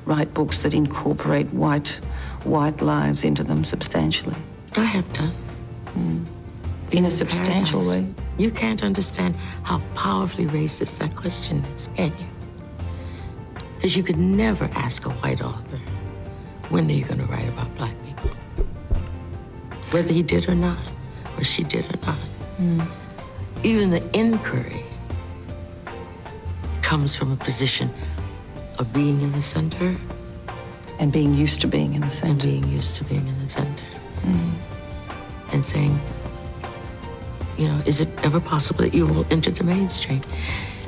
write books that incorporate white lives into them substantially. I have done. In a substantial way. You can't understand how powerfully racist that question is, can you? Because you could never ask a white author, when are you going to write about black people? Whether he did or not, or she did or not. Even the inquiry comes from a position of being in the center. And being used to being in the center. And being used to being in the center. And saying, you know, is it ever possible that you will enter the mainstream?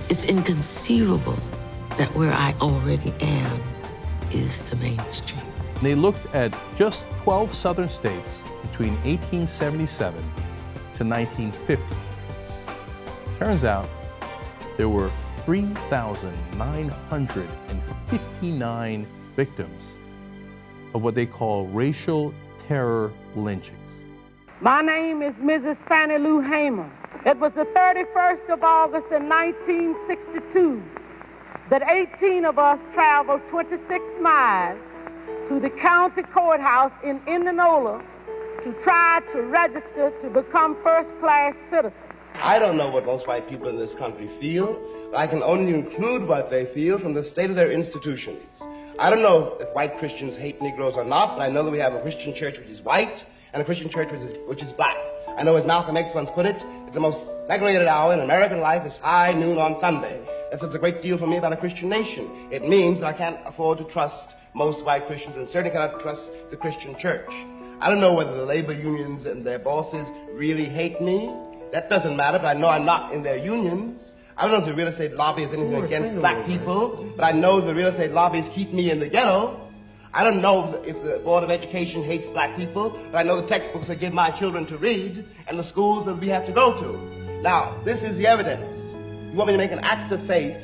It's inconceivable that where I already am is the mainstream. They looked at just 12 southern states between 1877 to 1950. Turns out there were 3,959 victims of what they call racial terror lynchings. My name is Mrs. Fannie Lou Hamer. It was the 31st of August in 1962 that 18 of us traveled 26 miles to the county courthouse in Indianola to try to register to become first-class citizens. I don't know what most white people in this country feel, but I can only include what they feel from the state of their institutions. I don't know if white Christians hate Negroes or not, but I know that we have a Christian church which is white and a Christian church which is black. I know, as Malcolm X once put it, that the most segregated hour in American life is high noon on Sunday. That says a great deal for me about a Christian nation. It means that I can't afford to trust most white Christians and certainly cannot trust the Christian church. I don't know whether the labor unions and their bosses really hate me. That doesn't matter, but I know I'm not in their unions. I don't know if the real estate lobby is anything against black people, but I know the real estate lobbies keep me in the ghetto. I don't know if the Board of Education hates black people, but I know the textbooks that give my children to read and the schools that we have to go to. Now, this is the evidence. You want me to make an act of faith,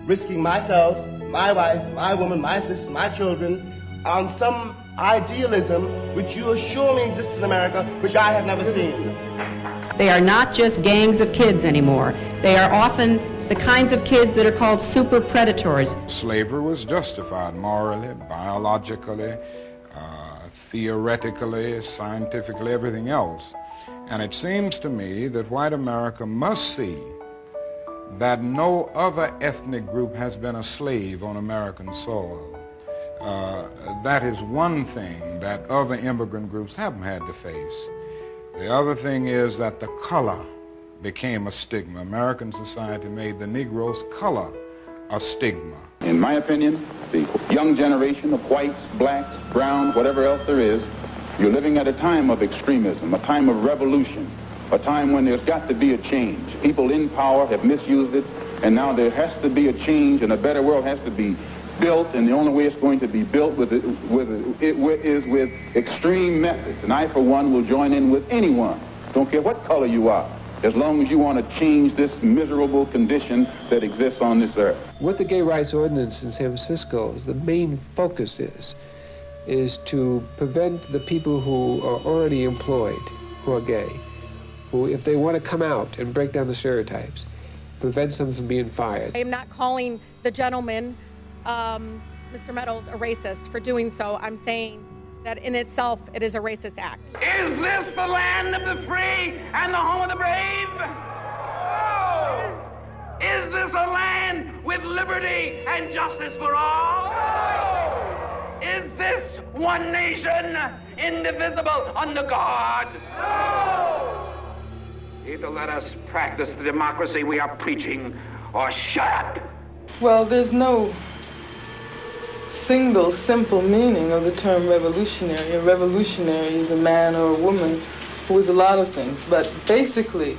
risking myself, my wife, my woman, my sister, my children, on some idealism which you assure me exists in America, which I have never seen. They are not just gangs of kids anymore. They are often the kinds of kids that are called super predators. Slavery was justified morally, biologically, theoretically, scientifically, everything else. And it seems to me that white America must see that no other ethnic group has been a slave on American soil. That is one thing that other immigrant groups haven't had to face. The other thing is that the color became a stigma. American society made the Negro's color a stigma. In my opinion, the young generation of whites, blacks, browns, whatever else there is, you're living at a time of extremism, a time of revolution, a time when there's got to be a change. People in power have misused it, and now there has to be a change, and a better world has to be built, and the only way it's going to be built is with extreme methods. And I, for one, will join in with anyone, don't care what color you are, as long as you want to change this miserable condition that exists on this earth. What the gay rights ordinance in San Francisco, the main focus is to prevent the people who are already employed, who are gay, who, if they want to come out and break down the stereotypes, prevents them from being fired. I am not calling the gentleman, Mr. Meadows, a racist for doing so. I'm saying that in itself, it is a racist act. Is this the land of the free and the home of the brave? No. Is this a land with liberty and justice for all? No. Is this one nation, indivisible, under God? No. Either let us practice the democracy we are preaching, or shut up. Well, there's no single simple meaning of the term revolutionary. A revolutionary is a man or a woman who is a lot of things, but basically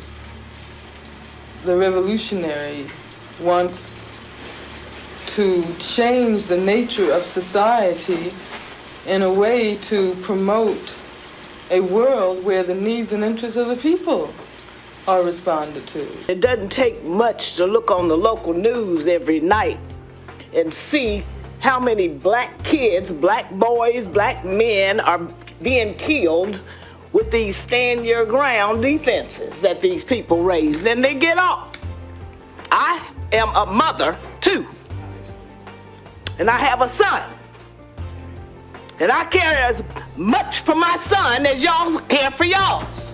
the revolutionary wants to change the nature of society in a way to promote a world where the needs and interests of the people are responded to. It doesn't take much to look on the local news every night and see how many black kids, black boys, black men are being killed with these stand your ground defenses that these people raised, and they get off. I am a mother too. And I have a son. And I care as much for my son as y'all care for y'all's.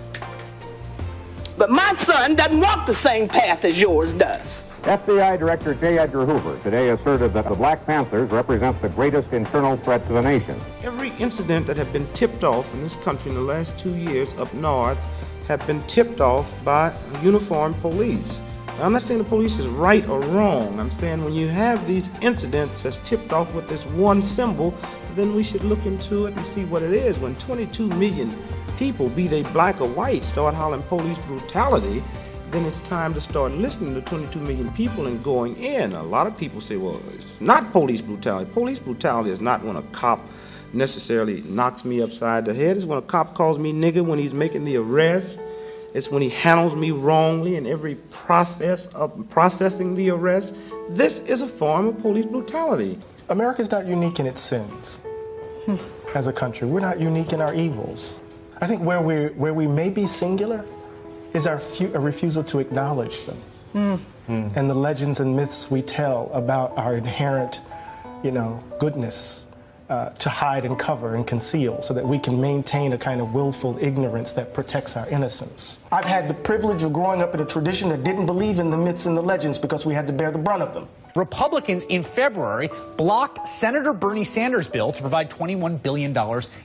But my son doesn't walk the same path as yours does. FBI Director J. Edgar Hoover today asserted that the Black Panthers represent the greatest internal threat to the nation. Every incident that have been tipped off in this country in the last 2 years up north have been tipped off by uniformed police. Now, I'm not saying the police is right or wrong. I'm saying when you have these incidents that's tipped off with this one symbol, then we should look into it and see what it is. When 22 million people, be they black or white, start hollering police brutality, then it's time to start listening to 22 million people and going in. A lot of people say, well, it's not police brutality. Police brutality is not when a cop necessarily knocks me upside the head. It's when a cop calls me nigger when he's making the arrest. It's when he handles me wrongly in every process of processing the arrest. This is a form of police brutality. America's not unique in its sins as a country. We're not unique in our evils. I think where we may be singular is our refusal to acknowledge them and the legends and myths we tell about our inherent, goodness to hide and cover and conceal so that we can maintain a kind of willful ignorance that protects our innocence. I've had the privilege of growing up in a tradition that didn't believe in the myths and the legends because we had to bear the brunt of them. Republicans in February blocked Senator Bernie Sanders' bill to provide $21 billion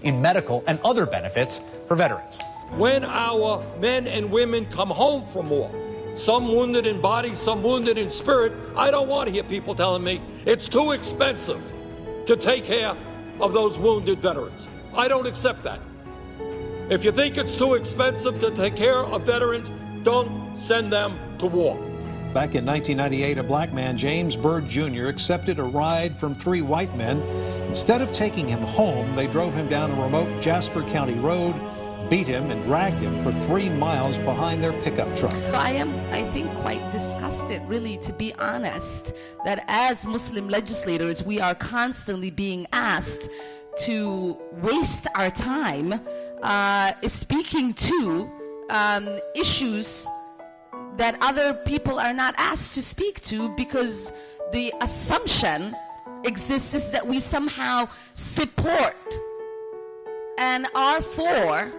in medical and other benefits for veterans. When our men and women come home from war, some wounded in body, some wounded in spirit, I don't want to hear people telling me it's too expensive to take care of those wounded veterans. I don't accept that. If you think it's too expensive to take care of veterans, don't send them to war. Back in 1998, a black man, James Byrd Jr., accepted a ride from 3 white men. Instead of taking him home, they drove him down a remote Jasper County road, beat him and dragged him for 3 miles behind their pickup truck. I am, I think, quite disgusted, really, to be honest, that as Muslim legislators, we are constantly being asked to waste our time speaking to issues that other people are not asked to speak to, because the assumption exists is that we somehow support and are for,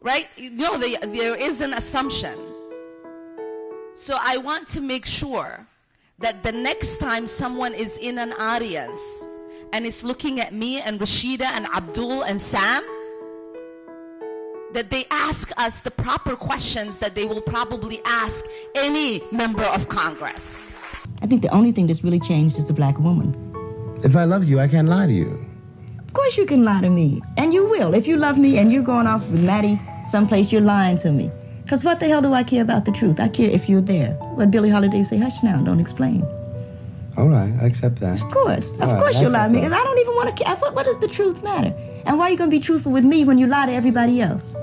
right? There is an assumption. So I want to make sure that the next time someone is in an audience and is looking at me and Rashida and Abdul and Sam, that they ask us the proper questions that they will probably ask any member of Congress. I think the only thing that's really changed is the black woman. If I love you, I can't lie to you. Of course you can lie to me, and you will. If you love me and you're going off with Maddie someplace, you're lying to me. Because what the hell do I care about the truth? I care if you're there. What Billie Holiday say, hush now, don't explain. All right, I accept that. Of course you'll lie to me, because I don't even want to care. What does the truth matter? And why are you going to be truthful with me when you lie to everybody else?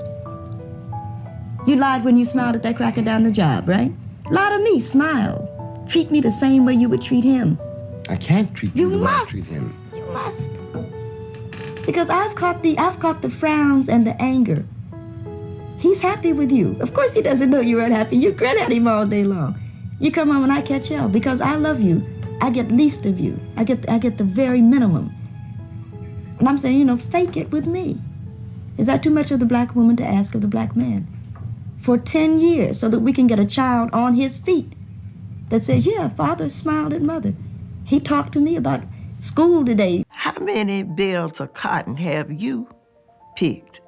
You lied when you smiled at that cracker down the job, right? Lie to me, smile. Treat me the same way you would treat him. I can't treat you the way I treat him. You must. Because I've caught the frowns and the anger. He's happy with you. Of course he doesn't know you're unhappy. You grin at him all day long. You come home and I catch hell. Because I love you, I get least of you. I get the very minimum. And I'm saying, fake it with me. Is that too much of the black woman to ask of the black man? For 10 years, so that we can get a child on his feet that says, yeah, father smiled at mother. He talked to me about school today. How many bales of cotton have you picked?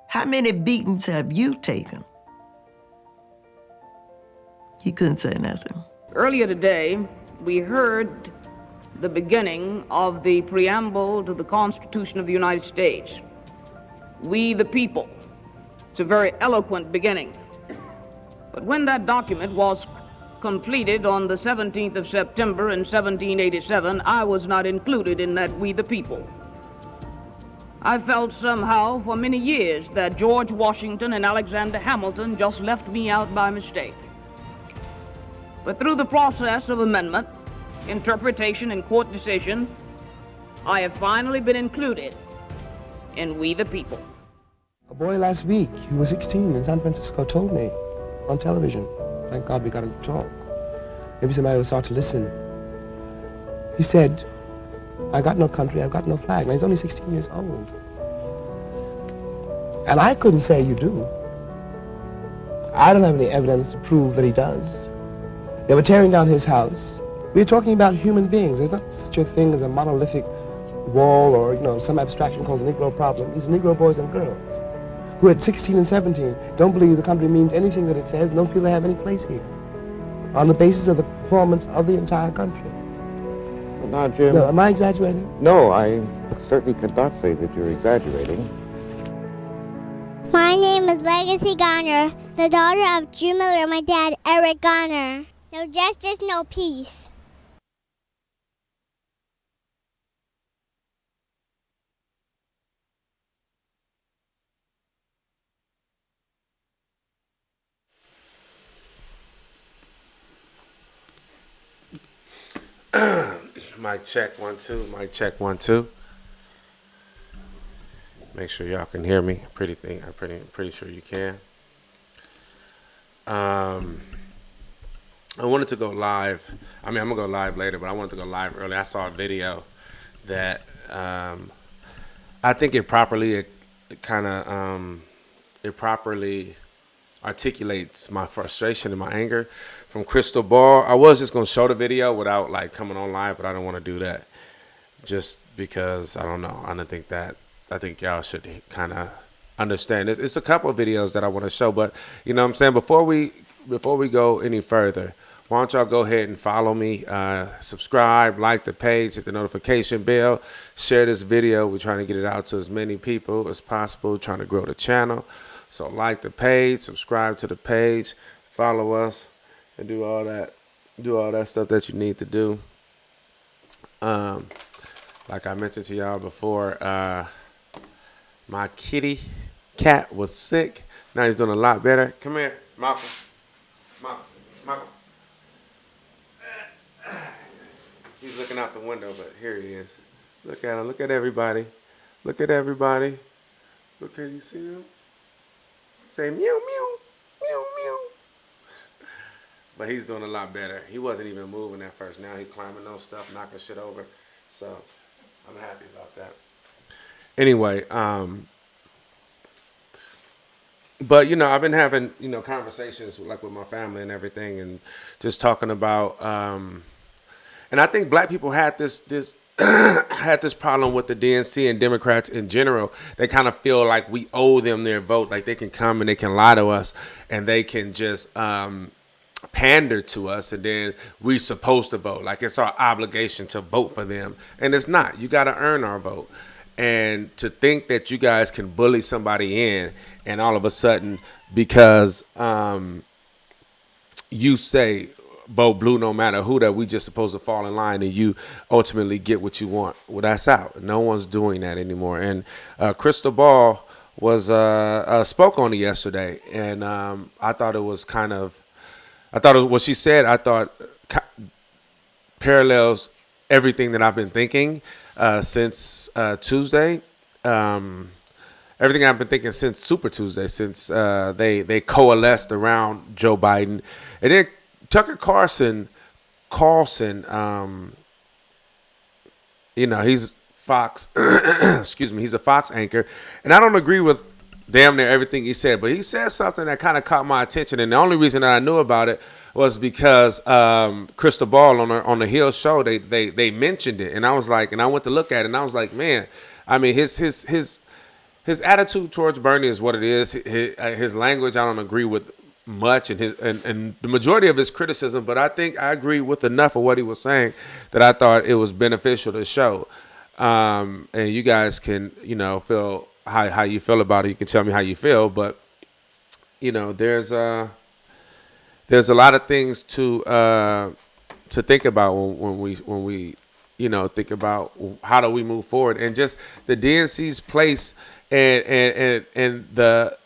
How many beatings have you taken? He couldn't say nothing. Earlier today, we heard the beginning of the preamble to the Constitution of the United States. We the people. It's a very eloquent beginning. But when that document was completed on the 17th of September in 1787, I was not included in that we the people. I felt somehow for many years that George Washington and Alexander Hamilton just left me out by mistake. But through the process of amendment, interpretation, and court decision, I have finally been included in we the people. A boy last week, he was 16 in San Francisco, told me on television. Thank God we got him to talk. Maybe somebody will start to listen. He said, I got no country, I've got no flag. Now, he's only 16 years old. And I couldn't say you do. I don't have any evidence to prove that he does. They were tearing down his house. We were talking about human beings. There's not such a thing as a monolithic wall or, some abstraction called the Negro problem. These Negro boys and girls who at 16 and 17 don't believe the country means anything that it says, don't feel they have any place here on the basis of the performance of the entire country. Well, now, Jim... No, am I exaggerating? No, I certainly could not say that you're exaggerating. My name is Legacy Garner, the daughter of Drew Miller and my dad, Eric Garner. No justice, no peace. Mic check 1 2. Mic check 1 2. Make sure y'all can hear me. I'm pretty sure you can. I wanted to go live. I'm gonna go live later, but I wanted to go live early. I saw a video that I think it properly articulates my frustration and my anger from Crystal Ball. I was just gonna show the video without like coming on live, but I don't want to do that just because I don't know. I think y'all should kind of understand. It's a couple of videos that I want to show, but you know what I'm saying, before we go any further, why don't y'all go ahead and follow me, subscribe, like the page, hit the notification bell, share this video. We're trying to get it out to as many people as possible, trying to grow the channel. So like the page, subscribe to the page, follow us, and do all that stuff that you need to do. Like I mentioned to y'all before, my kitty cat was sick. Now he's doing a lot better. Come here, Malcolm. Malcolm. He's looking out the window, but here he is. Look at him. Look at everybody. Look at everybody. Look, can you see him? Say meow, meow, meow, meow. But he's doing a lot better. He wasn't even moving at first. Now he's climbing on stuff, knocking shit over. So I'm happy about that. Anyway, but I've been having conversations like with my family and everything, and just talking about and I think black people had this had this problem with the DNC and Democrats in general. They kind of feel like we owe them their vote, like they can come and they can lie to us and they can just pander to us, and then we're supposed to vote. Like it's our obligation to vote for them, and it's not. You got to earn our vote. And to think that you guys can bully somebody in, and all of a sudden, because you say vote blue no matter who, that we just supposed to fall in line and you ultimately get what you want. Well, that's out. No one's doing that anymore. And Crystal Ball was spoke on it yesterday, and I thought it was what she said, I thought parallels everything that I've been thinking since Tuesday. Everything I've been thinking since Super Tuesday, since they coalesced around Joe Biden. And then Tucker Carlson, he's Fox, excuse me, he's a Fox anchor. And I don't agree with damn near everything he said, but he said something that kind of caught my attention. And the only reason that I knew about it was because Crystal Ball on the Hill show, they mentioned it. And I was like, and I went to look at it, and I was like, man, I mean, his attitude towards Bernie is what it is. His language, I don't agree with much, and the majority of his criticism, but I think I agree with enough of what he was saying that I thought it was beneficial to show. And you guys can, feel how you feel about it. You can tell me how you feel, but there's a lot of things to think about when we think about how do we move forward, and just the DNC's place and the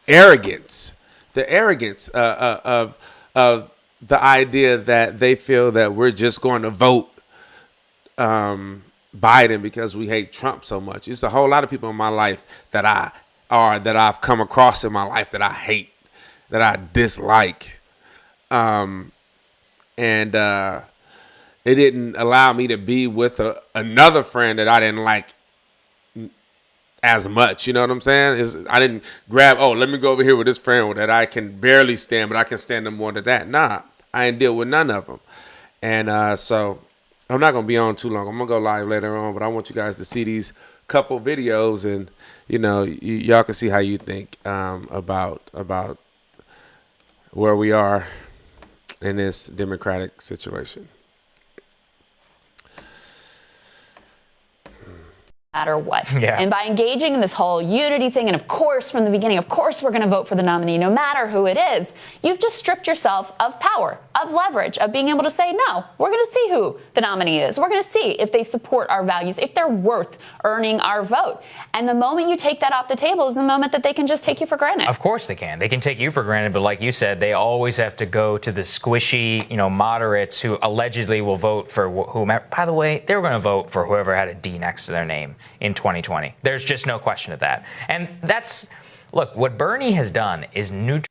arrogance of the idea that they feel that we're just going to vote Biden because we hate Trump so much. It's a whole lot of people in my life that I've come across in my life that I hate, that I dislike. and it didn't allow me to be with another friend that I didn't like as much. You know what I'm saying? I didn't grab, let me go over here with this friend that I can barely stand, but I can stand them more than that. Nah, I ain't deal with none of them. And so I'm not going to be on too long. I'm going to go live later on, but I want you guys to see these couple videos, and, y'all can see how you think about where we are in this democratic situation. Matter what. Yeah. And by engaging in this whole unity thing, and of course, from the beginning, of course, we're going to vote for the nominee, no matter who it is, you've just stripped yourself of power, of leverage, of being able to say, no, we're going to see who the nominee is. We're going to see if they support our values, if they're worth earning our vote. And the moment you take that off the table is the moment that they can just take you for granted. Of course they can. They can take you for granted, but like you said, they always have to go to the squishy, moderates who allegedly will vote for whomever. By the way, they were going to vote for whoever had a D next to their name in 2020. There's just no question of that. And look, what Bernie has done is neutral.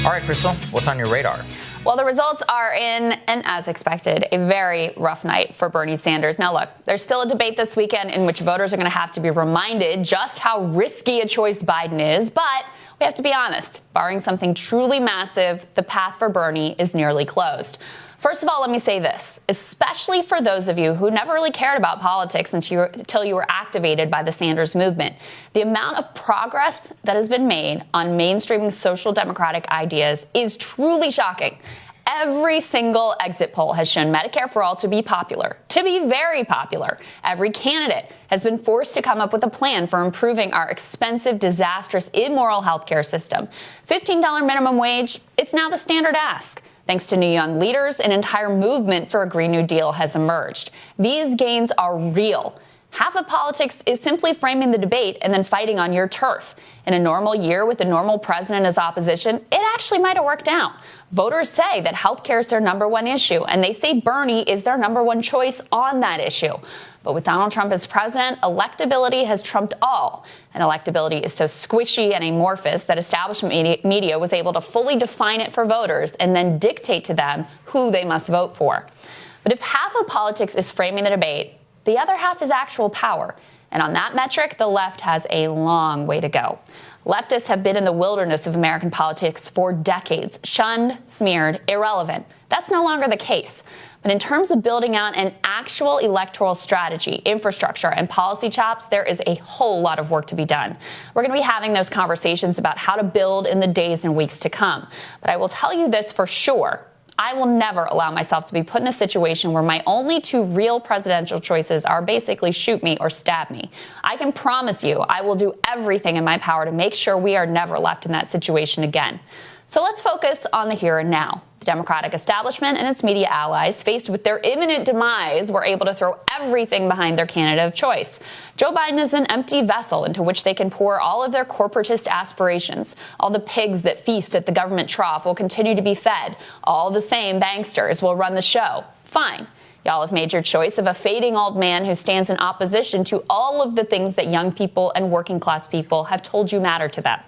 All right, Crystal, what's on your radar? Well, the results are in, and as expected, a very rough night for Bernie Sanders. Now, look, there's still a debate this weekend in which voters are going to have to be reminded just how risky a choice Biden is. But we have to be honest, barring something truly massive, the path for Bernie is nearly closed. First of all, let me say this, especially for those of you who never really cared about politics until you were activated by the Sanders movement. The amount of progress that has been made on mainstreaming social democratic ideas is truly shocking. Every single exit poll has shown Medicare for all to be popular, to be very popular. Every candidate has been forced to come up with a plan for improving our expensive, disastrous, immoral healthcare system. $15 minimum wage, it's now the standard ask. Thanks to new young leaders, an entire movement for a Green New Deal has emerged. These gains are real. Half of politics is simply framing the debate and then fighting on your turf. In a normal year with a normal president as opposition, it actually might have worked out. Voters say that health care is their number one issue, and they say Bernie is their number one choice on that issue. But with Donald Trump as president, electability has trumped all. And electability is so squishy and amorphous that establishment media was able to fully define it for voters and then dictate to them who they must vote for. But if half of politics is framing the debate, the other half is actual power. And on that metric, the left has a long way to go. Leftists have been in the wilderness of American politics for decades, shunned, smeared, irrelevant. That's no longer the case. But in terms of building out an actual electoral strategy, infrastructure, and policy chops, there is a whole lot of work to be done. We're going to be having those conversations about how to build in the days and weeks to come. But I will tell you this for sure. I will never allow myself to be put in a situation where my only two real presidential choices are basically shoot me or stab me. I can promise you I will do everything in my power to make sure we are never left in that situation again. So let's focus on the here and now. The Democratic establishment and its media allies, faced with their imminent demise, were able to throw everything behind their candidate of choice. Joe Biden is an empty vessel into which they can pour all of their corporatist aspirations. All the pigs that feast at the government trough will continue to be fed. All the same banksters will run the show. Fine. Y'all have made your choice of a fading old man who stands in opposition to all of the things that young people and working class people have told you matter to them.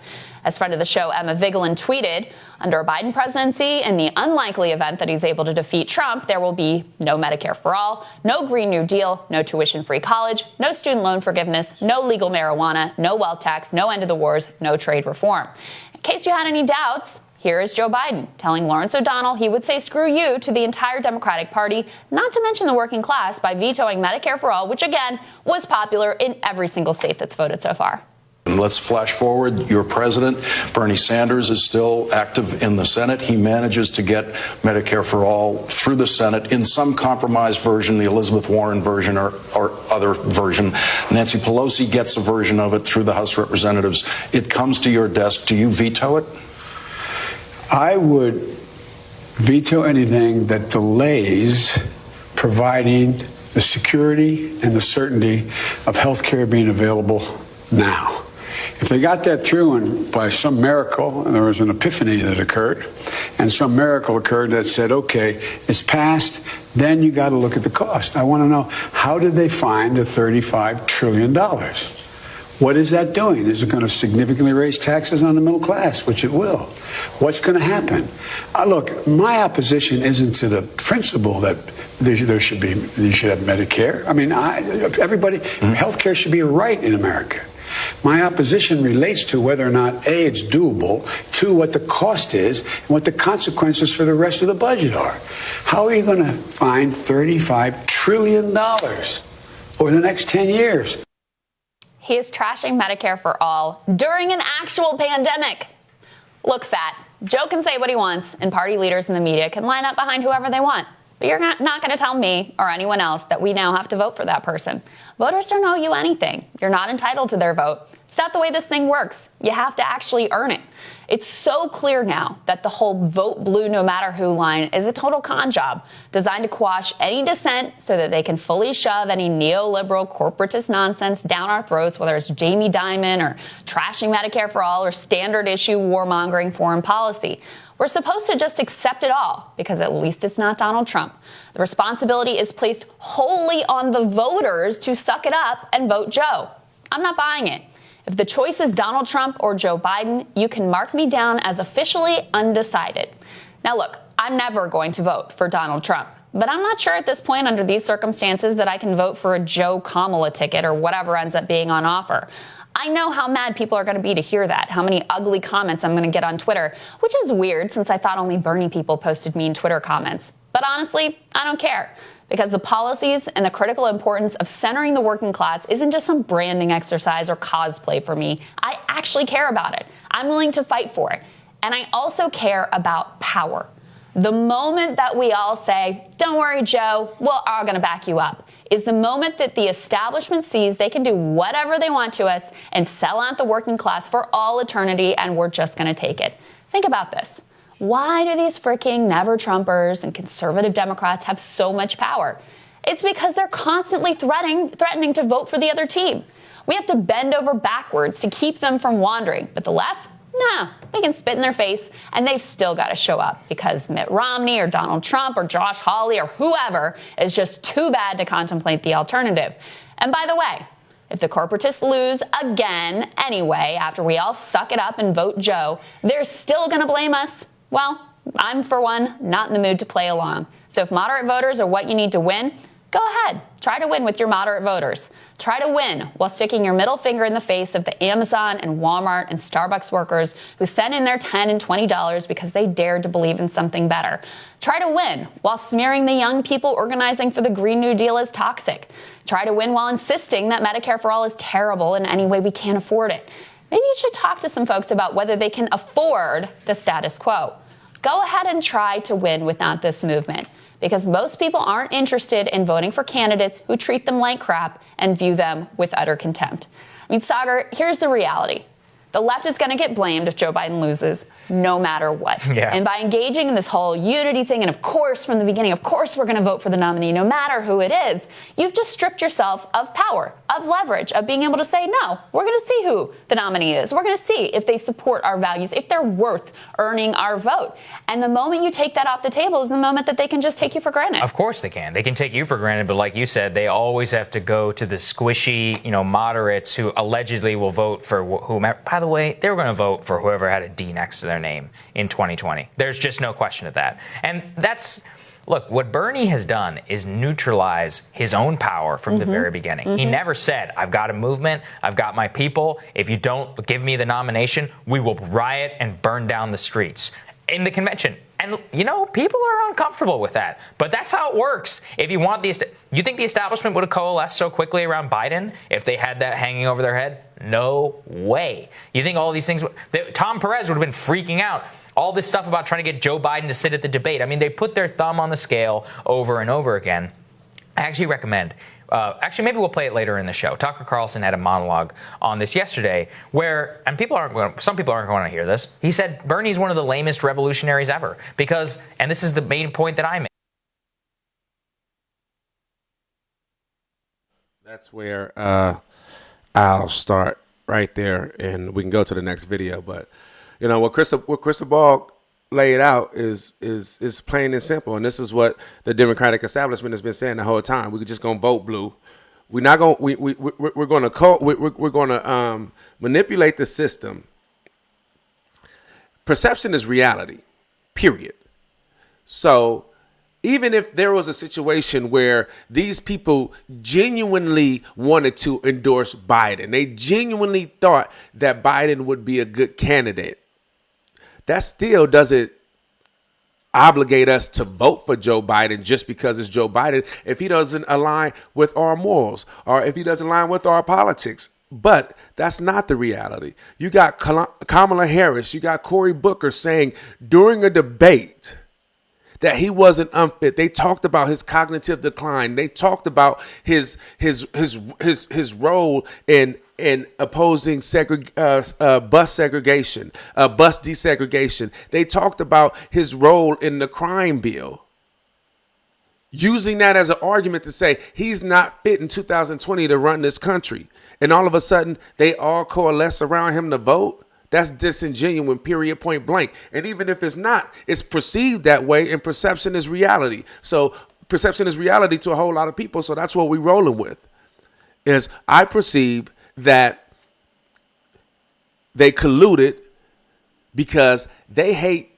As friend of the show Emma Vigeland tweeted, under a Biden presidency, in the unlikely event that he's able to defeat Trump, there will be no Medicare for all, no Green New Deal, no tuition-free college, no student loan forgiveness, no legal marijuana, no wealth tax, no end of the wars, no trade reform. In case you had any doubts, here is Joe Biden telling Lawrence O'Donnell he would say screw you to the entire Democratic Party, not to mention the working class, by vetoing Medicare for all, which, again, was popular in every single state that's voted so far. Let's flash forward. Your president, Bernie Sanders, is still active in the Senate. He manages to get Medicare for all through the Senate in some compromised version, the Elizabeth Warren version or other version. Nancy Pelosi gets a version of it through the House of Representatives. It comes to your desk. Do you veto it? I would veto anything that delays providing the security and the certainty of health care being available now. If they got that through and by some miracle, there was an epiphany that occurred, and some miracle occurred that said, okay, it's passed, then you got to look at the cost. I want to know, how did they find the $35 trillion? What is that doing? Is it going to significantly raise taxes on the middle class, which it will? What's going to happen? Look, my opposition isn't to the principle that you should have Medicare. I mean, everybody, healthcare should be a right in America. My opposition relates to whether or not, A, it's doable, two, what the cost is, and what the consequences for the rest of the budget are. How are you going to find $35 trillion over the next 10 years? He is trashing Medicare for all during an actual pandemic. Look, Fat, Joe can say what he wants, and party leaders in the media can line up behind whoever they want. But you're not going to tell me or anyone else that we now have to vote for that person. Voters don't owe you anything. You're not entitled to their vote. It's not the way this thing works. You have to actually earn it. It's so clear now that the whole vote blue no matter who line is a total con job designed to quash any dissent so that they can fully shove any neoliberal corporatist nonsense down our throats, whether it's Jamie Dimon or trashing Medicare for all or standard issue warmongering foreign policy. We're supposed to just accept it all because at least it's not Donald Trump. The responsibility is placed wholly on the voters to suck it up and vote Joe. I'm not buying it. If the choice is Donald Trump or Joe Biden, you can mark me down as officially undecided. Now, look, I'm never going to vote for Donald Trump, but I'm not sure at this point under these circumstances that I can vote for a Joe Kamala ticket or whatever ends up being on offer. I know how mad people are going to be to hear that, how many ugly comments I'm going to get on Twitter, which is weird since I thought only Bernie people posted mean Twitter comments. But honestly, I don't care. Because the policies and the critical importance of centering the working class isn't just some branding exercise or cosplay for me. I actually care about it. I'm willing to fight for it. And I also care about power. The moment that we all say, don't worry, Joe, we're all going to back you up, is the moment that the establishment sees they can do whatever they want to us and sell out the working class for all eternity, and we're just going to take it. Think about this. Why do these freaking never-Trumpers and conservative Democrats have so much power? It's because they're constantly threatening to vote for the other team. We have to bend over backwards to keep them from wandering. But the left? Nah, they can spit in their face, and they've still got to show up because Mitt Romney or Donald Trump or Josh Hawley or whoever is just too bad to contemplate the alternative. And by the way, if the corporatists lose again anyway after we all suck it up and vote Joe, they're still going to blame us. Well, I'm, for one, not in the mood to play along. So if moderate voters are what you need to win, go ahead. Try to win with your moderate voters. Try to win while sticking your middle finger in the face of the Amazon and Walmart and Starbucks workers who sent in their $10 and $20 because they dared to believe in something better. Try to win while smearing the young people organizing for the Green New Deal as toxic. Try to win while insisting that Medicare for all is terrible and any way we can't afford it. Maybe you should talk to some folks about whether they can afford the status quo. Go ahead and try to win without this movement, because most people aren't interested in voting for candidates who treat them like crap and view them with utter contempt. I mean, Sagar, here's the reality. The left is going to get blamed if Joe Biden loses, no matter what. Yeah. And by engaging in this whole unity thing, and of course, from the beginning, of course, we're going to vote for the nominee, no matter who it is, you've just stripped yourself of power, of leverage, of being able to say, no, we're going to see who the nominee is. We're going to see if they support our values, if they're worth earning our vote. And the moment you take that off the table is the moment that they can just take you for granted. Of course they can. They can take you for granted, but like you said, they always have to go to the squishy, moderates who allegedly will vote for whomever. By the way, they were going to vote for whoever had a D next to their name in 2020. There's just no question of that. And look, what Bernie has done is neutralize his own power from the very beginning. He never said, I've got a movement, I've got my people. If you don't give me the nomination, we will riot and burn down the streets in the convention. And, people are uncomfortable with that. But that's how it works. If you want you think the establishment would have coalesced so quickly around Biden if they had that hanging over their head? No way. You think all these things, Tom Perez would have been freaking out. All this stuff about trying to get Joe Biden to sit at the debate. I mean, they put their thumb on the scale over and over again. I actually recommend, maybe we'll play it later in the show. Tucker Carlson had a monologue on this yesterday where, and some people aren't going to hear this. He said Bernie's one of the lamest revolutionaries ever because, and this is the main point that I make. That's where I'll start right there, and we can go to the next video. But what Crystal Ball laid out is plain and simple, and this is what the Democratic establishment has been saying the whole time. We're just gonna vote blue. We're not going. We're going to manipulate the system. Perception is reality. Period. So even if there was a situation where these people genuinely wanted to endorse Biden, they genuinely thought that Biden would be a good candidate, that still doesn't obligate us to vote for Joe Biden just because it's Joe Biden if he doesn't align with our morals or if he doesn't align with our politics. But that's not the reality. You got Kamala Harris, you got Cory Booker saying during a debate that he wasn't unfit. They talked about his cognitive decline. They talked about his role in opposing bus segregation, bus desegregation. They talked about his role in the crime bill, using that as an argument to say he's not fit in 2020 to run this country. And all of a sudden, they all coalesce around him to vote. That's disingenuous, period, point blank. And even if it's not, it's perceived that way, and perception is reality. So perception is reality to a whole lot of people. So that's what we're rolling with. Is I perceive that they colluded because they hate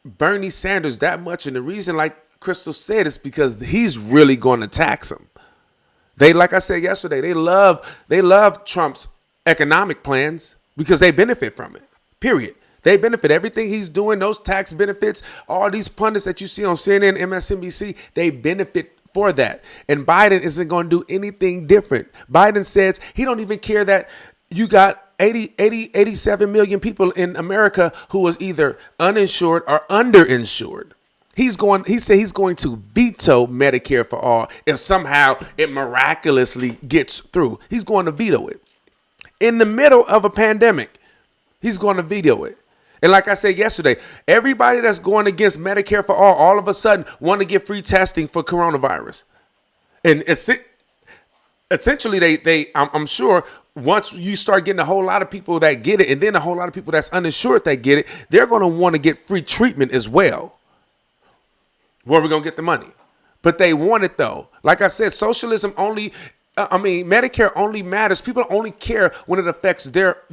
Bernie Sanders that much. And the reason, like Crystal said, is because he's really going to tax them. They, like I said yesterday, they love Trump's economic plans because they benefit from it, period. They benefit everything he's doing, those tax benefits, all these pundits that you see on CNN, MSNBC, they benefit for that. And Biden isn't going to do anything different. Biden says he don't even care that you got 87 million people in America who was either uninsured or underinsured. He said he's going to veto Medicare for all if somehow it miraculously gets through. He's going to veto it. In the middle of a pandemic, he's going to veto it. And like I said yesterday, everybody that's going against Medicare for all of a sudden want to get free testing for coronavirus. And essentially, I'm sure once you start getting a whole lot of people that get it, and then a whole lot of people that's uninsured that get it, they're going to want to get free treatment as well. Where are we going to get the money? But they want it, though. Like I said, socialism Medicare only matters. People only care when it affects their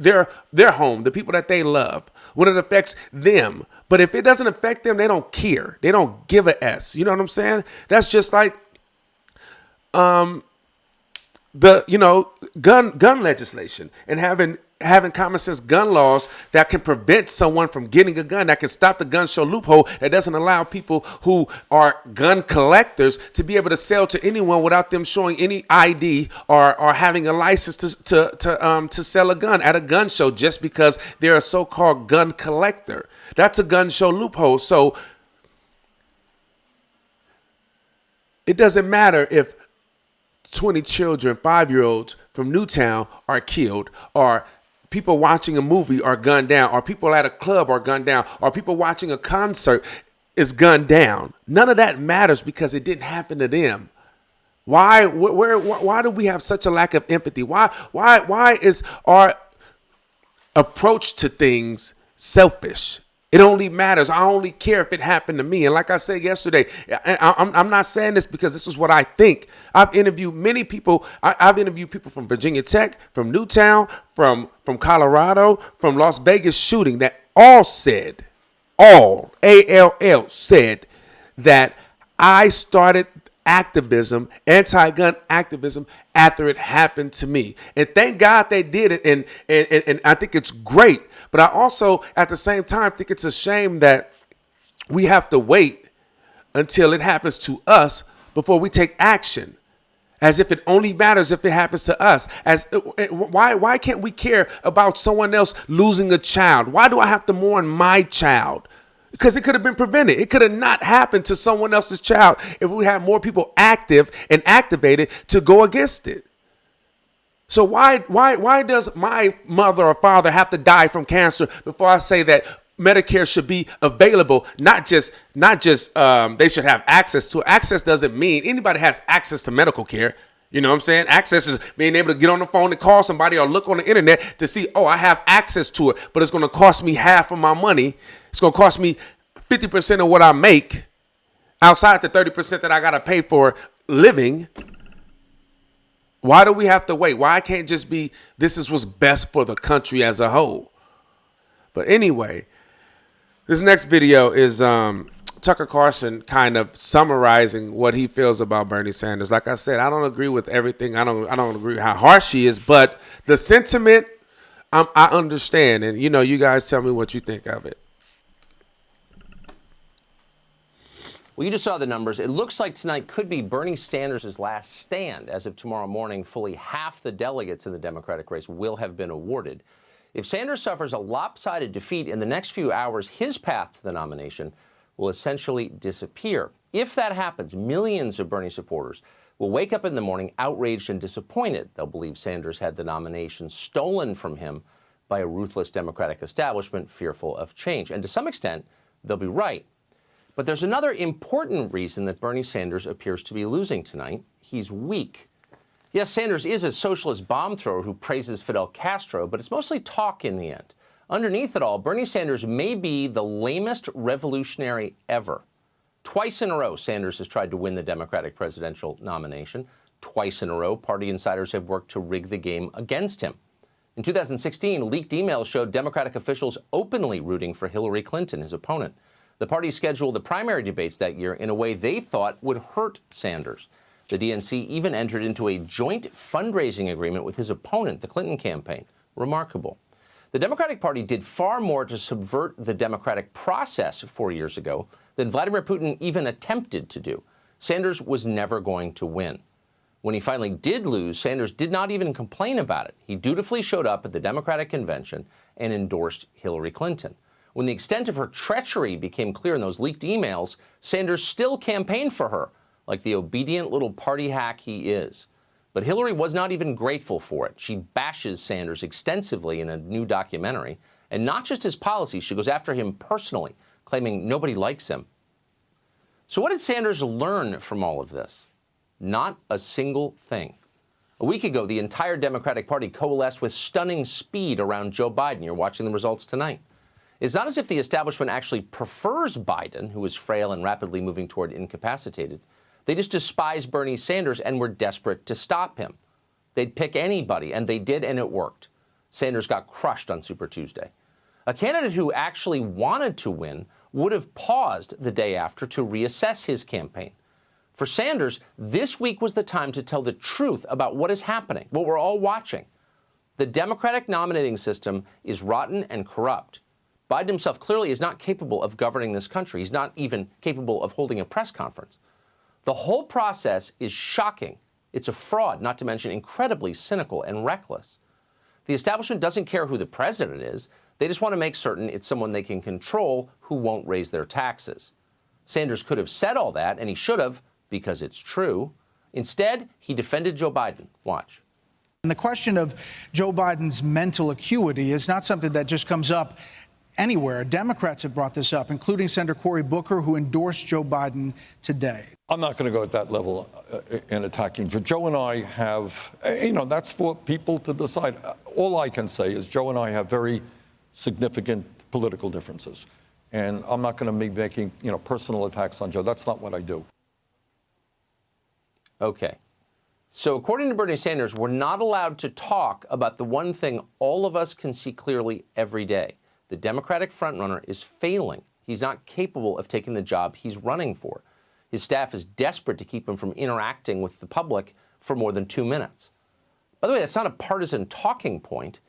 home, the people that they love, when it affects them. But if it doesn't affect them, they don't care. They don't give a S. You know what I'm saying? That's just like gun legislation and having common sense gun laws that can prevent someone from getting a gun, that can stop the gun show loophole that doesn't allow people who are gun collectors to be able to sell to anyone without them showing any ID or having a license to sell a gun at a gun show just because they're a so-called gun collector. That's a gun show loophole. So it doesn't matter if 20 children, 5-year-olds from Newtown are killed, or people watching a movie are gunned down, or people at a club are gunned down, or people watching a concert is gunned down. None of that matters because it didn't happen to them. Why do we have such a lack of empathy? Why is our approach to things selfish? It only matters. I only care if it happened to me. And like I said yesterday, I'm not saying this because this is what I think. I've interviewed many people. I've interviewed people from Virginia Tech, from Newtown, from Colorado, from Las Vegas shooting that all said that I started activism, anti-gun activism, after it happened to me. And thank God they did it. And I think it's great. But I also, at the same time, think it's a shame that we have to wait until it happens to us before we take action, as if it only matters if it happens to us. Why can't we care about someone else losing a child? Why do I have to mourn my child? Because it could have been prevented. It could have not happened to someone else's child if we had more people active and activated to go against it. So why does my mother or father have to die from cancer before I say that Medicare should be available? Not just they should have access to it. Access doesn't mean anybody has access to medical care. You know what I'm saying? Access is being able to get on the phone and call somebody or look on the internet to see, oh, I have access to it, but it's going to cost me half of my money. It's going to cost me 50% of what I make, outside the 30% that I got to pay for living. You know what I'm saying? Access doesn't mean anybody has access to medical care. You know what I'm saying? Access is being able to get on the phone and call somebody or look on the internet to see, oh, I have access to it, but it's going to cost me half of my money. It's going to cost me 50% of what I make, outside the 30% that I got to pay for living. Why do we have to wait? Why can't it just be this is what's best for the country as a whole? But anyway, this next video is Tucker Carlson kind of summarizing what he feels about Bernie Sanders. Like I said, I don't agree with everything. I don't agree with how harsh he is, but the sentiment I understand. And you guys tell me what you think of it. Well, you just saw the numbers. It looks like tonight could be Bernie Sanders' last stand. As of tomorrow morning, fully half the delegates in the Democratic race will have been awarded. If Sanders suffers a lopsided defeat in the next few hours, his path to the nomination will essentially disappear. If that happens, millions of Bernie supporters will wake up in the morning outraged and disappointed. They'll believe Sanders had the nomination stolen from him by a ruthless Democratic establishment fearful of change. And to some extent, they'll be right. But there's another important reason that Bernie Sanders appears to be losing tonight. He's weak. Yes, Sanders is a socialist bomb thrower who praises Fidel Castro, but it's mostly talk in the end. Underneath it all, Bernie Sanders may be the lamest revolutionary ever. Twice in a row, Sanders has tried to win the Democratic presidential nomination. Twice in a row, party insiders have worked to rig the game against him. In 2016, leaked emails showed Democratic officials openly rooting for Hillary Clinton, his opponent. The party scheduled the primary debates that year in a way they thought would hurt Sanders. The DNC even entered into a joint fundraising agreement with his opponent, the Clinton campaign. Remarkable. The Democratic Party did far more to subvert the democratic process 4 years ago than Vladimir Putin even attempted to do. Sanders was never going to win. When he finally did lose, Sanders did not even complain about it. He dutifully showed up at the Democratic convention and endorsed Hillary Clinton. When the extent of her treachery became clear in those leaked emails, Sanders still campaigned for her, like the obedient little party hack he is. But Hillary was not even grateful for it. She bashes Sanders extensively in a new documentary, and not just his policies, she goes after him personally, claiming nobody likes him. So what did Sanders learn from all of this? Not a single thing. A week ago, the entire Democratic Party coalesced with stunning speed around Joe Biden. You're watching the results tonight. It's not as if the establishment actually prefers Biden, who is frail and rapidly moving toward incapacitated. They just despise Bernie Sanders and were desperate to stop him. They'd pick anybody, and they did, and it worked. Sanders got crushed on Super Tuesday. A candidate who actually wanted to win would have paused the day after to reassess his campaign. For Sanders, this week was the time to tell the truth about what is happening, what we're all watching. The Democratic nominating system is rotten and corrupt. Biden himself clearly is not capable of governing this country. He's not even capable of holding a press conference. The whole process is shocking. It's a fraud, not to mention incredibly cynical and reckless. The establishment doesn't care who the president is. They just want to make certain it's someone they can control who won't raise their taxes. Sanders could have said all that, and he should have, because it's true. Instead, he defended Joe Biden. Watch. And the question of Joe Biden's mental acuity is not something that just comes up anywhere. Democrats have brought this up, including Senator Cory Booker, who endorsed Joe Biden today. I'm not going to go at that level in attacking Joe. Joe and I have, that's for people to decide. All I can say is Joe and I have very significant political differences. And I'm not going to be making, personal attacks on Joe. That's not what I do. Okay. So according to Bernie Sanders, we're not allowed to talk about the one thing all of us can see clearly every day. The Democratic frontrunner is failing. He's not capable of taking the job he's running for. His staff is desperate to keep him from interacting with the public for more than 2 minutes. By the way, that's not a partisan talking point.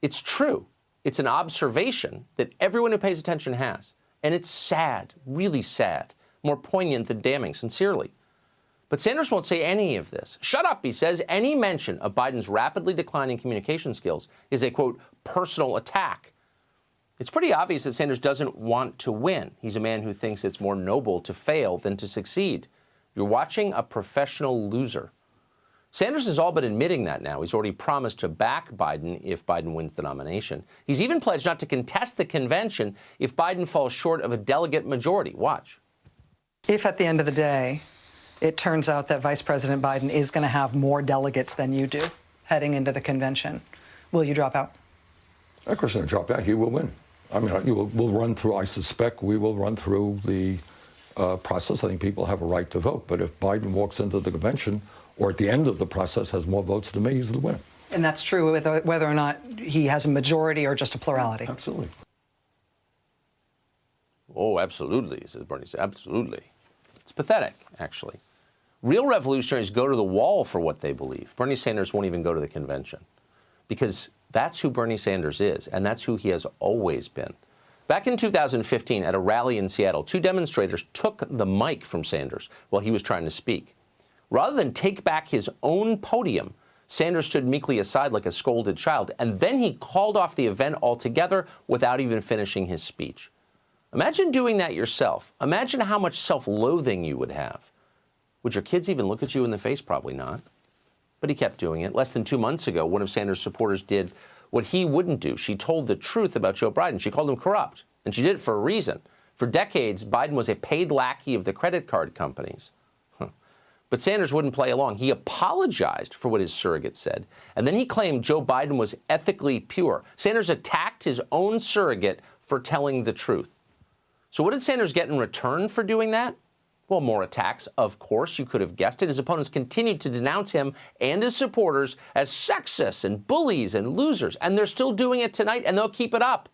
It's true. It's an observation that everyone who pays attention has. And it's sad, really sad, more poignant than damning, sincerely. But Sanders won't say any of this. Shut up, he says. Any mention of Biden's rapidly declining communication skills is a, quote, personal attack. It's pretty obvious that Sanders doesn't want to win. He's a man who thinks it's more noble to fail than to succeed. You're watching a professional loser. Sanders has all but admitting that now. He's already promised to back Biden if Biden wins the nomination. He's even pledged not to contest the convention if Biden falls short of a delegate majority. Watch. If at the end of the day, it turns out that Vice President Biden is going to have more delegates than you do heading into the convention, will you drop out? Of course, he'll drop out. He will win. I mean, we'll run through, I suspect we will run through the process. I think people have a right to vote. But if Biden walks into the convention or at the end of the process has more votes than me, he's the winner. And that's true whether or not he has a majority or just a plurality. Absolutely. Oh, absolutely, says Bernie Sanders. Absolutely. It's pathetic, actually. Real revolutionaries go to the wall for what they believe. Bernie Sanders won't even go to the convention because that's who Bernie Sanders is, and that's who he has always been. Back in 2015, at a rally in Seattle, 2 demonstrators took the mic from Sanders while he was trying to speak. Rather than take back his own podium, Sanders stood meekly aside like a scolded child, and then he called off the event altogether without even finishing his speech. Imagine doing that yourself. Imagine how much self-loathing you would have. Would your kids even look at you in the face? Probably not. But he kept doing it. Less than 2 months ago, one of Sanders' supporters did what he wouldn't do. She told the truth about Joe Biden. She called him corrupt, and she did it for a reason. For decades, Biden was a paid lackey of the credit card companies. But Sanders wouldn't play along. He apologized for what his surrogate said, and then he claimed Joe Biden was ethically pure. Sanders attacked his own surrogate for telling the truth. So what did Sanders get in return for doing that? Well, more attacks, of course. You could have guessed it. His opponents continued to denounce him and his supporters as sexists and bullies and losers. And they're still doing it tonight, and they'll keep it up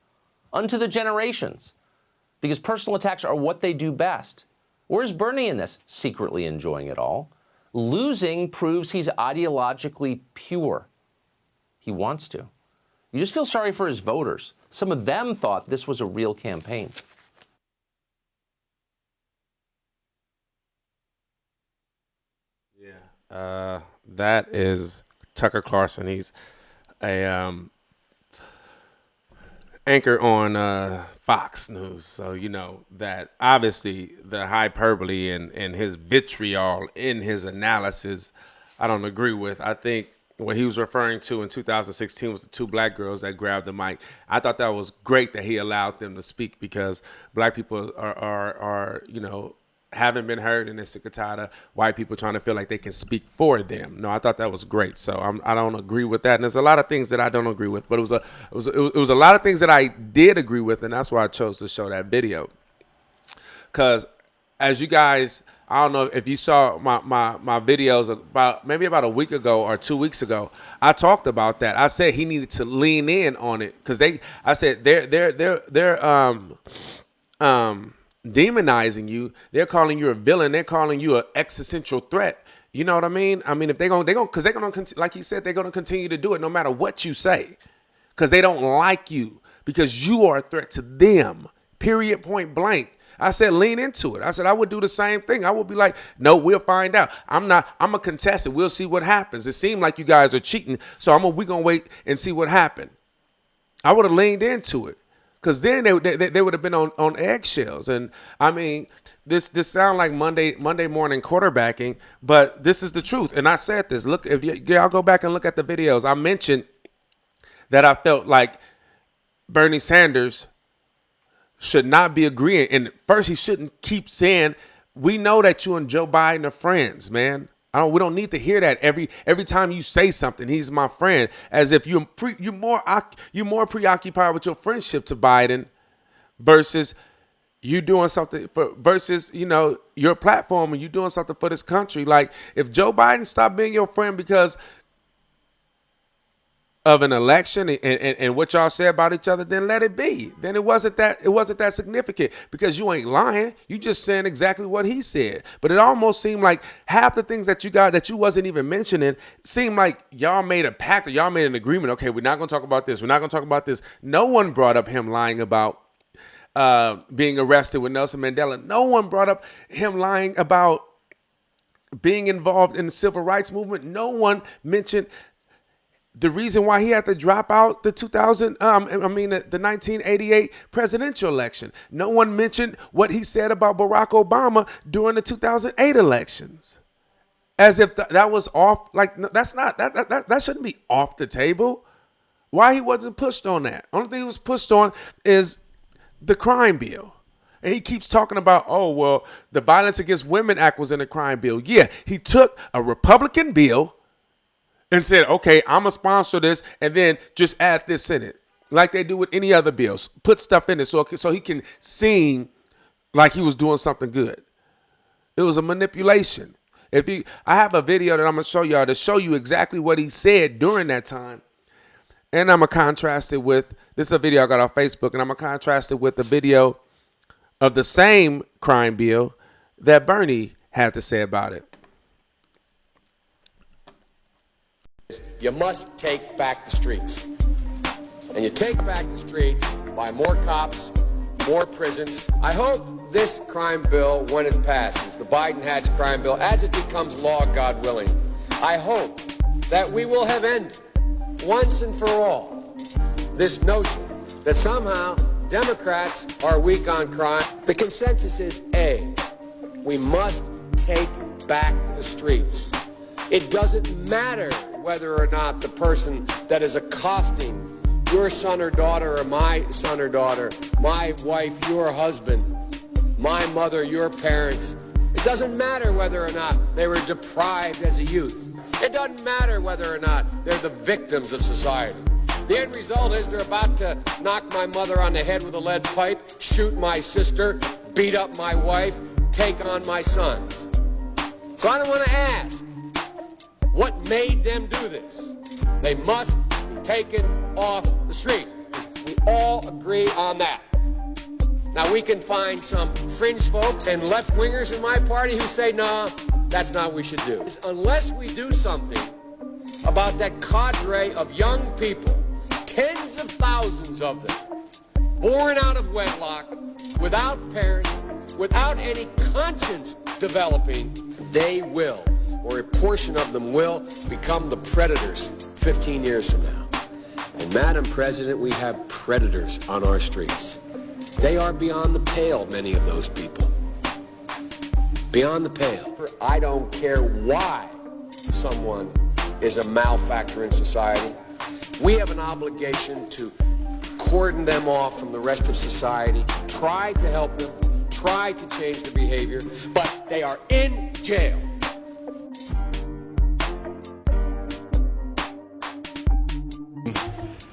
unto the generations. Because personal attacks are what they do best. Where's Bernie in this? Secretly enjoying it all. Losing proves he's ideologically pure. He wants to. You just feel sorry for his voters. Some of them thought this was a real campaign. That is Tucker Carlson. He's a anchor on Fox News. So, you know, that obviously the hyperbole and his vitriol in his analysis, I don't agree with. I think what he was referring to in 2016 was the 2 black girls that grabbed the mic. I thought that was great that he allowed them to speak because black people are you know, haven't been heard, and they're sick and tired of white people trying to feel like they can speak for them. No, I thought that was great. So I don't agree with that. And there's a lot of things that I don't agree with, but it was a lot of things that I did agree with, and that's why I chose to show that video. Because as you guys, I don't know if you saw my videos about a week ago or 2 weeks ago, I talked about that. I said he needed to lean in on it because I said they're demonizing you. They're calling you a villain. They're calling you an existential threat. You know what I mean? I mean, if they're gonna, like he said, they're gonna continue to do it no matter what you say, because they don't like you, because you are a threat to them. Period. Point blank. I said, lean into it. I said, I would do the same thing. I would be like, no, we'll find out. I'm a contestant. We'll see what happens. It seemed like you guys are cheating, so we're gonna wait and see what happened. I would have leaned into it. Because then they would have been on eggshells. And I mean, this sound like Monday morning quarterbacking, but this is the truth. And I said this. Look, if y'all go back and look at the videos, I mentioned that I felt like Bernie Sanders should not be agreeing. And first, he shouldn't keep saying, we know that you and Joe Biden are friends, man. We don't need to hear that every time you say something. He's my friend, as if you're more preoccupied with your friendship to Biden versus you doing something versus you know your platform and you doing something for this country. Like if Joe Biden stopped being your friend because of an election and what y'all say about each other, then let it be. Then it wasn't that significant because you ain't lying. You just saying exactly what he said. But it almost seemed like half the things that you got that you wasn't even mentioning seemed like y'all made a pact or y'all made an agreement. Okay, we're not going to talk about this. We're not going to talk about this. No one brought up him lying about being arrested with Nelson Mandela. No one brought up him lying about being involved in the civil rights movement. No one mentioned the reason why he had to drop out the 1988 presidential election. No one mentioned what he said about Barack Obama during the 2008 elections, as if that was off. Like that's not that shouldn't be off the table. Why he wasn't pushed on that? Only thing he was pushed on is the crime bill. And he keeps talking about, oh, well, the Violence Against Women Act was in the crime bill. Yeah, he took a Republican bill and said, okay, I'm going to sponsor this and then just add this in it. Like they do with any other bills. Put stuff in it so he can seem like he was doing something good. It was a manipulation. I have a video that I'm gonna show y'all to show you exactly what he said during that time, and I'm gonna contrast it with this is a video I got on Facebook, and I'm gonna contrast it with the video of the same crime bill that Bernie had to say about it. You must take back the streets. And you take back the streets by more cops, more prisons. I hope this crime bill, when it passes, the Biden-Hatch crime bill, as it becomes law, God willing, I hope that we will have ended, once and for all, this notion that somehow Democrats are weak on crime. The consensus is A, we must take back the streets. It doesn't matter whether or not the person that is accosting your son or daughter or my son or daughter, my wife, your husband, my mother, your parents. It doesn't matter whether or not they were deprived as a youth. It doesn't matter whether or not they're the victims of society. The end result is they're about to knock my mother on the head with a lead pipe, shoot my sister, beat up my wife, take on my sons. So I don't want to ask, what made them do this? They must be taken off the street. We all agree on that. Now we can find some fringe folks and left-wingers in my party who say, no, that's not what we should do. Unless we do something about that cadre of young people, tens of thousands of them, born out of wedlock, without parents, without any conscience developing, they will, or a portion of them will, become the predators 15 years from now. And Madam President, we have predators on our streets. They are beyond the pale, many of those people. Beyond the pale. I don't care why someone is a malefactor in society. We have an obligation to cordon them off from the rest of society, try to help them, try to change their behavior, but they are in jail.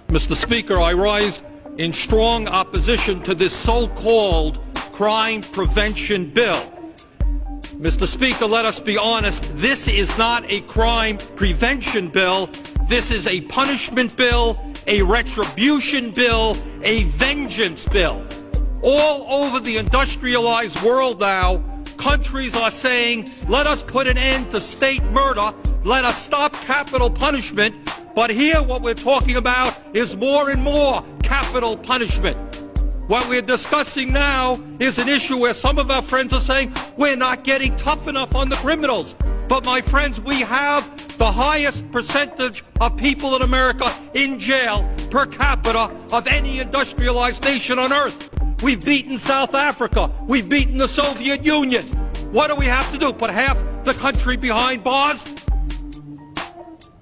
Mr. Speaker, I rise in strong opposition to this so-called crime prevention bill. Mr. Speaker, let us be honest, this is not a crime prevention bill. This is a punishment bill, a retribution bill, a vengeance bill. All over the industrialized world now, countries are saying, let us put an end to state murder, let us stop capital punishment. But here what we're talking about is more and more capital punishment. What we're discussing now is an issue where some of our friends are saying we're not getting tough enough on the criminals. But my friends, we have the highest percentage of people in America in jail per capita of any industrialized nation on earth. We've beaten South Africa. We've beaten the Soviet Union. What do we have to do? Put half the country behind bars?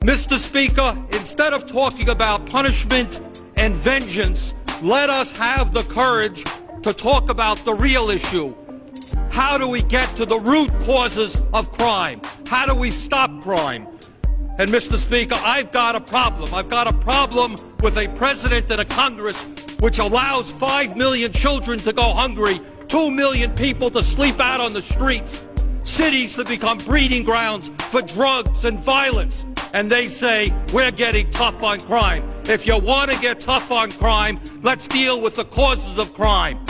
Mr. Speaker, instead of talking about punishment and vengeance, let us have the courage to talk about the real issue. How do we get to the root causes of crime? How do we stop crime? And Mr. Speaker, I've got a problem. I've got a problem with a president and a Congress which allows 5 million children to go hungry, 2 million people to sleep out on the streets, cities to become breeding grounds for drugs and violence. And they say, we're getting tough on crime. If you want to get tough on crime, let's deal with the causes of crime.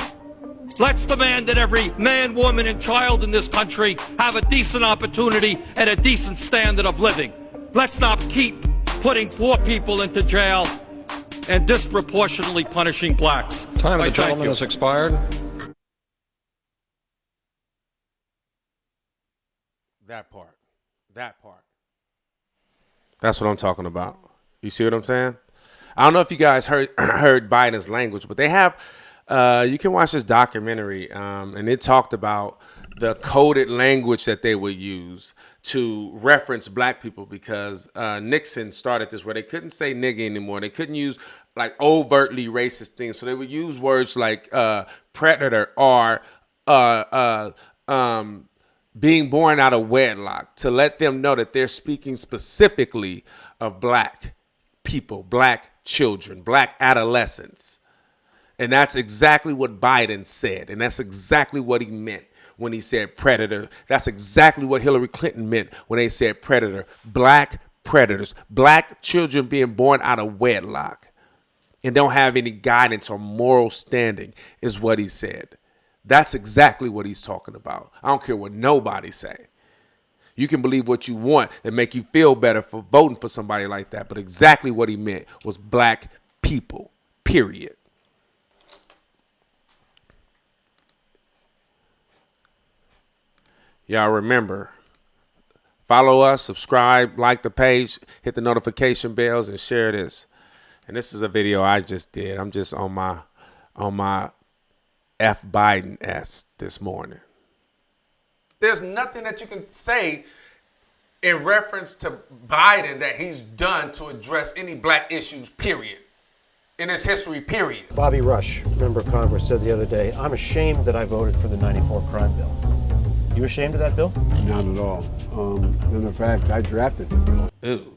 Let's demand that every man, woman, and child in this country have a decent opportunity and a decent standard of living. Let's not keep putting poor people into jail and disproportionately punishing blacks. Time of the gentleman has expired. That part. That part. That's what I'm talking about. You see what I'm saying? I don't know if you guys heard Biden's language, but they have, you can watch this documentary, and it talked about the coded language that they would use to reference black people because Nixon started this where they couldn't say nigga anymore. They couldn't use like overtly racist things. So they would use words like predator or being born out of wedlock to let them know that they're speaking specifically of black people, black children, black adolescents. And that's exactly what Biden said. And that's exactly what he meant when he said predator. That's exactly what Hillary Clinton meant when they said predator. Black predators, black children being born out of wedlock and don't have any guidance or moral standing is what he said. That's exactly what he's talking about. I don't care what nobody say. You can believe what you want and make you feel better for voting for somebody like that. But exactly what he meant was black people, period. Y'all remember, follow us, subscribe, like the page, hit the notification bells, and share this. And this is a video I just did. I'm just on my F Biden S this morning. There's nothing that you can say in reference to Biden that he's done to address any black issues, period, in his history, period. Bobby Rush, member of Congress, said the other day, "I'm ashamed that I voted for the '94 crime bill." You ashamed of that bill? Not at all. In fact, I drafted the bill. Ooh.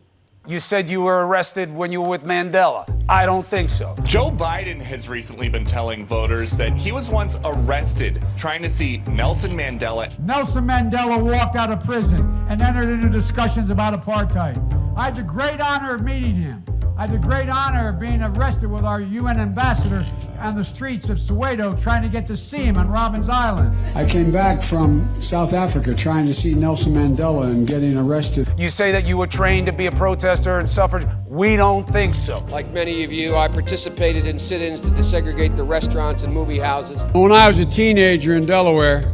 You said you were arrested when you were with Mandela. I don't think so. Joe Biden has recently been telling voters that he was once arrested trying to see Nelson Mandela. Nelson Mandela walked out of prison and entered into discussions about apartheid. I had the great honor of meeting him. I had the great honor of being arrested with our UN ambassador on the streets of Soweto trying to get to see him on Robbins Island. I came back from South Africa trying to see Nelson Mandela and getting arrested. You say that you were trained to be a protester and suffered. We don't think so. Like many of you, I participated in sit-ins to desegregate the restaurants and movie houses. When I was a teenager in Delaware,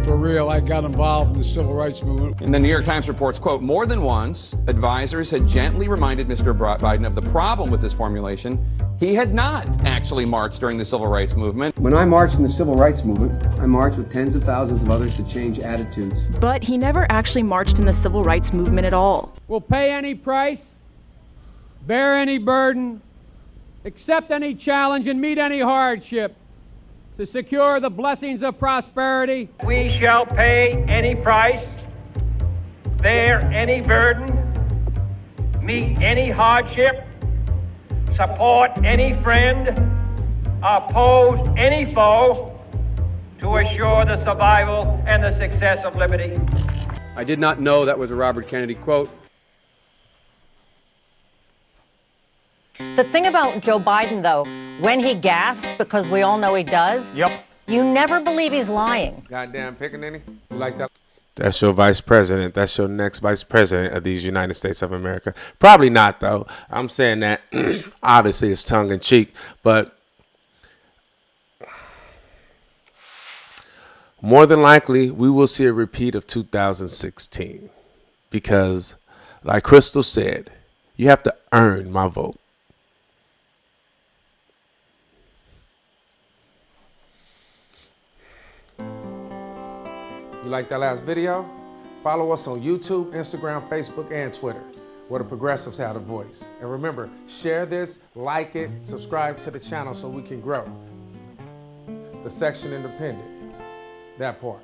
for real, I got involved in the civil rights movement. And the New York Times reports, quote, more than once, advisors had gently reminded Mr. Biden of the problem with this formulation. He had not actually marched during the civil rights movement. When I marched in the civil rights movement, I marched with tens of thousands of others to change attitudes. But he never actually marched in the civil rights movement at all. Will pay any price, bear any burden, accept any challenge, and meet any hardship to secure the blessings of prosperity. We shall pay any price, bear any burden, meet any hardship, support any friend, oppose any foe, to assure the survival and the success of liberty. I did not know that was a Robert Kennedy quote. The thing about Joe Biden, though, when he gaffes, because we all know he does, you never believe he's lying. Goddamn pickaninny. You like that? That's your vice president. That's your next vice president of these United States of America. Probably not, though. I'm saying that obviously it's tongue in cheek, but more than likely we will see a repeat of 2016 because, like Crystal said, you have to earn my vote. You like that last video? Follow us on YouTube, Instagram, Facebook, and Twitter, where the progressives have a voice. And remember, share this, like it, subscribe to the channel so we can grow. The Section Independent, that part.